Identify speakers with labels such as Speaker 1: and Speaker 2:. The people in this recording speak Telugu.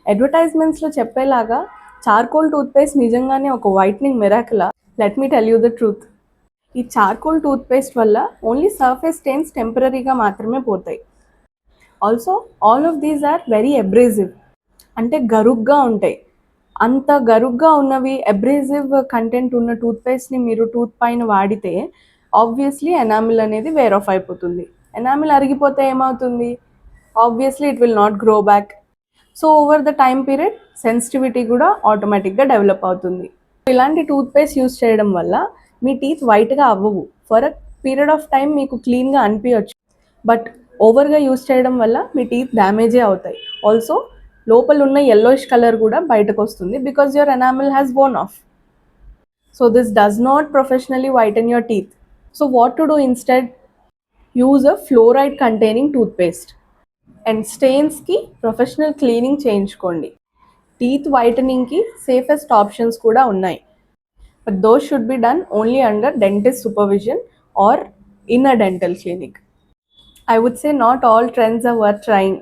Speaker 1: అడ్వర్టైజ్మెంట్స్లో చెప్పేలాగా చార్కోల్ టూత్పేస్ట్ నిజంగానే ఒక వైట్నింగ్ మిరాకిలా? Let me tell you the truth. ఈ చార్కోల్ టూత్పేస్ట్ వల్ల ఓన్లీ సర్ఫేస్ స్టెయిన్స్ టెంపరీగా మాత్రమే పోతాయి. Also all of these are very abrasive, అంటే గరుగ్గా ఉంటాయి. అంత గరుగ్గా ఉన్నవి, అబ్రేజివ్ కంటెంట్ ఉన్న టూత్పేస్ట్ని మీరు టూత్ పైన వాడితే ఆబ్వియస్లీ ఎనామిల్ అనేది వేర్ ఆఫ్ అయిపోతుంది. ఎనామిల్ అరిగిపోతే ఏమవుతుంది? Obviously it will not grow back. So over the time period sensitivity కూడా ఆటోమేటిక్గా డెవలప్ అవుతుంది. ఇలాంటి టూత్పేస్ట్ యూస్ చేయడం వల్ల మీ టీత్ వైట్గా అవ్వవు. For a period of time మీకు క్లీన్గా అనిపించవచ్చు, బట్ ఓవర్గా యూస్ చేయడం వల్ల మీ టీత్ డ్యామేజే అవుతాయి. ఆల్సో లోపల ఉన్న yellowish కలర్ కూడా బయటకు వస్తుంది because your enamel has worn off. So this does not professionally whiten your teeth. So what to do instead? Use a fluoride containing toothpaste. And స్టెయిన్స్కి ప్రొఫెషనల్ క్లీనింగ్ చేయించుకోండి. టీత్ వైటనింగ్కి సేఫెస్ట్ ఆప్షన్స్ కూడా ఉన్నాయి, but those should be done only under dentist supervision or in a dental clinic. I would say not all trends are worth trying.